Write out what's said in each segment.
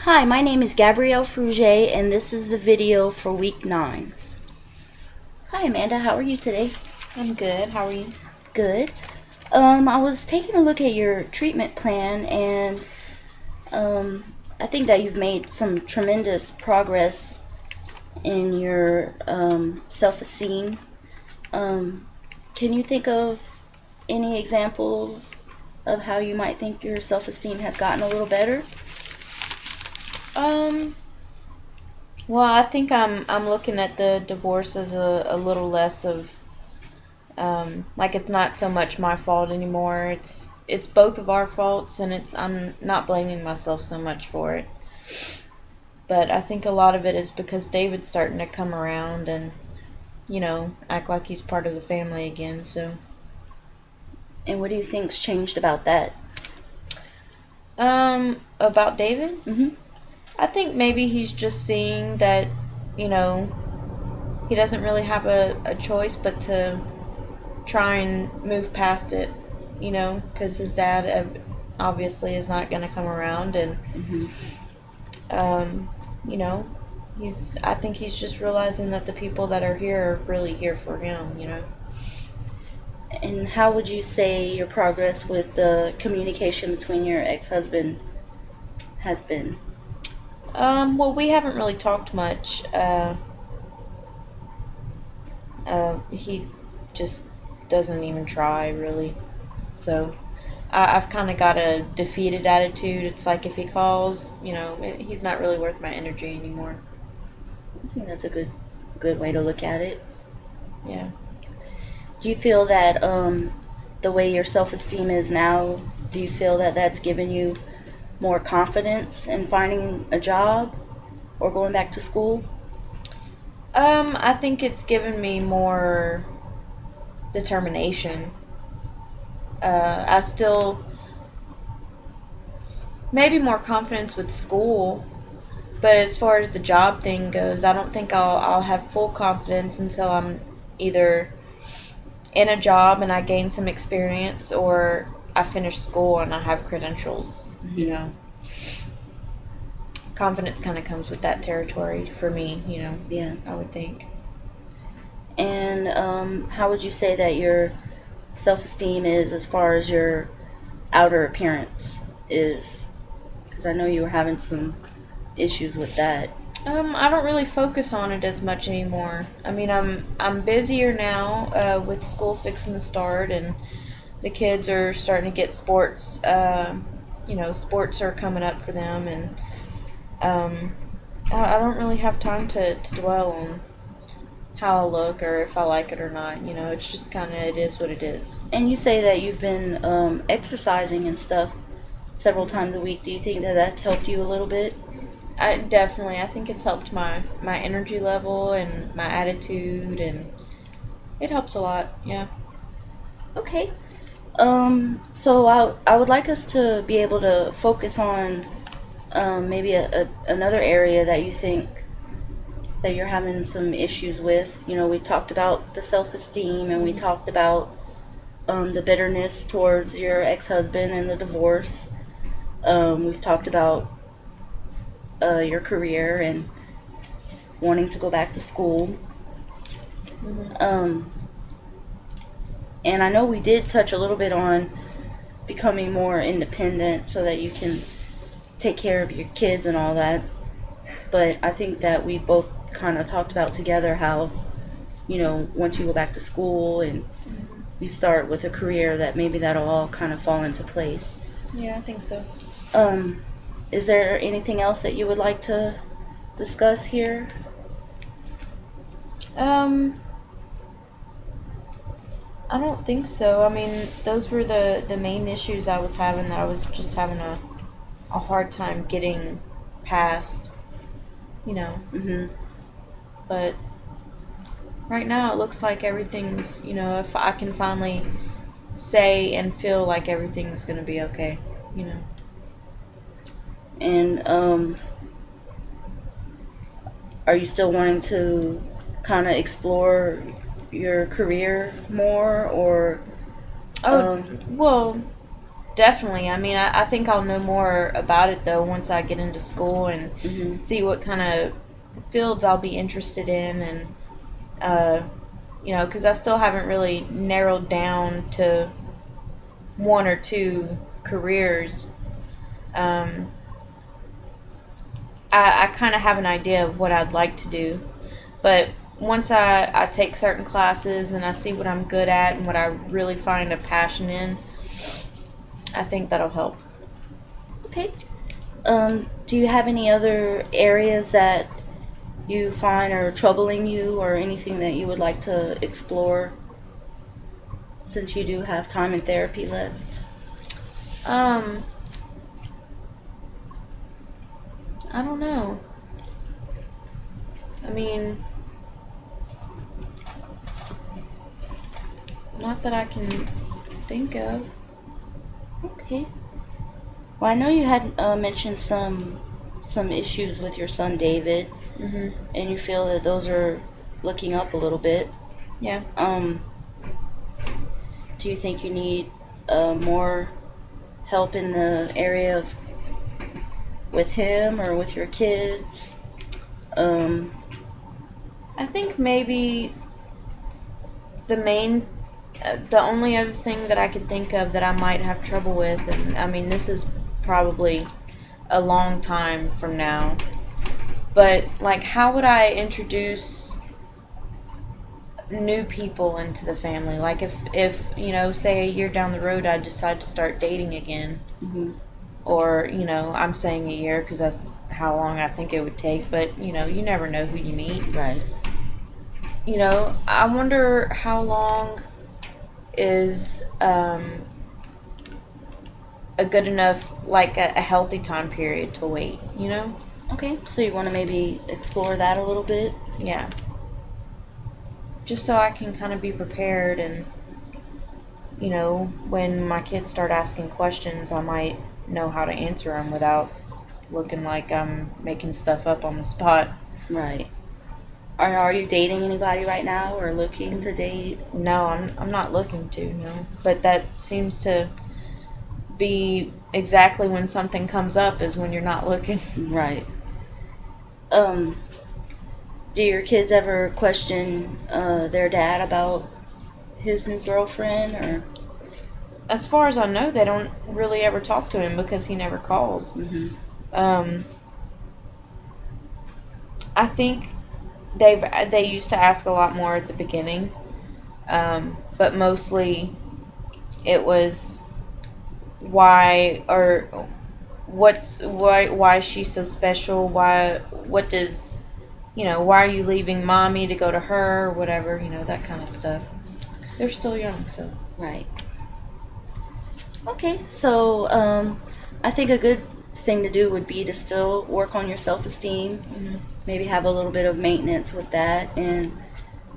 Hi, my name is Gabrielle Fruget, and this is the video for week 9. Hi, Amanda. How are you today? I'm good. How are you? Good. I was taking a look at your treatment plan, and I think that you've made some tremendous progress in your self-esteem. Um, can you think of any examples of how you might think your self-esteem has gotten a little better? Um, well, I think I'm looking at the divorce as a little less of like it's not so much my fault anymore. It's both of our faults, and it's I'm not blaming myself so much for it. But I think a lot of it is because David's starting to come around and act like he's part of the family again. So, And what do you think's changed about that? about David, Mm-hmm. I think maybe he's just seeing that, you know, he doesn't really have a choice but to try and move past it, because his dad obviously is not going to come around, and Mm-hmm. um, you know, I think he's just realizing that the people that are here are really here for him. And how would you say your progress with the communication between your ex-husband has been? Well, we haven't really talked much. He just doesn't even try, really. So I've kind of got a defeated attitude. It's like if he calls, he's not really worth my energy anymore. I think that's a good way to look at it. Yeah. Do you feel that the way your self-esteem is now, do you feel that that's given you more confidence in finding a job or going back to school? I think it's given me more determination. I still maybe more confidence with school, but as far as the job thing goes, I don't think I'll have full confidence until I'm either in a job and I gain some experience, or I finish school and I have credentials. Confidence kind of comes with that territory for me. Yeah. I would think. And how would you say that your self-esteem is as far as your outer appearance is? Because I know you were having some issues with that. I don't really focus on it as much anymore. I mean, I'm busier now with school fixing to start, and the kids are starting to get sports. Sports are coming up for them, and I don't really have time to dwell on how I look or if I like it or not. It's just kind of it is what it is. And you say that you've been exercising and stuff several times a week. Do you think that that's helped you a little bit? I think it's helped my energy level and my attitude, and it helps a lot. Yeah. Okay. So I would like us to be able to focus on maybe another area that you think that you're having some issues with. We talked about the self-esteem, and we talked about the bitterness towards your ex-husband and the divorce. We've talked about your career and wanting to go back to school. Mm-hmm. And I know we did touch a little bit on becoming more independent so that you can take care of your kids and all that. But I think that we both kind of talked about together how, once you go back to school and you start with a career, that maybe that'll all kind of fall into place. Yeah, I think so. Um, is there anything else that you would like to discuss here? I don't think so. I mean, those were the main issues I was having, that I was just having a hard time getting past, you know. Mm-hmm. But right now it looks like everything's, if I can finally say and feel like everything's going to be okay. And are you still wanting to kind of explore your career more, or Oh, well, definitely. I mean, I think I'll know more about it though once I get into school and Hmm. see what kind of fields I'll be interested in, and uh, because I still haven't really narrowed down to one or two careers. Um, I kind of have an idea of what I'd like to do, but once I take certain classes and I see what I'm good at and what I really find a passion in, I think that'll help. Okay. Do you have any other areas that you find are troubling you, or anything that you would like to explore since you do have time in therapy left? Um, I don't know. I mean, not that I can think of. Okay. Well, I know you had mentioned some issues with your son David, Hmm. and you feel that those are looking up a little bit. Yeah. Um, do you think you need more help in the area of with him or with your kids? Um, I think maybe the main, the only other thing that I could think of that I might have trouble with, and I mean, this is probably a long time from now, but like, how would I introduce new people into the family? Like, if say a year down the road, I decide to start dating again, mhm. or I'm saying a year because that's how long I think it would take, but you never know who you meet. Right. I wonder how long is a good enough, like a healthy time period to wait. Okay. So you want to maybe explore that a little bit? Yeah. Just so I can kind of be prepared, and when my kids start asking questions, I might know how to answer them without looking like I'm making stuff up on the spot. Right. Are you dating anybody right now, or looking to date? No, I'm not looking to, no. But that seems to be exactly when something comes up is when you're not looking. Right. Um, do your kids ever question their dad about his new girlfriend, or? As far as I know, they don't really ever talk to him because he never calls. Hmm. Um, I think they used to ask a lot more at the beginning, but mostly it was why, or why is she so special? What does why are you leaving mommy to go to her, or whatever, that kind of stuff. They're still young, so. Right. Okay. So I think a good thing to do would be to still work on your self-esteem. Mhm. Maybe have a little bit of maintenance with that, and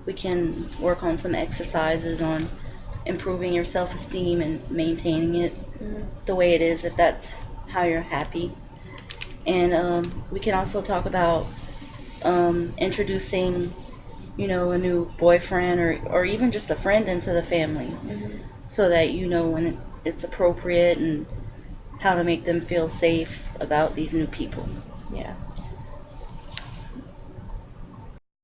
we can work on some exercises on improving your self-esteem and maintaining it Mhm. the way it is, if that's how you're happy. And we can also talk about introducing, a new boyfriend, or even just a friend into the family, Mhm. so that you know when it's appropriate and how to make them feel safe about these new people. Yeah.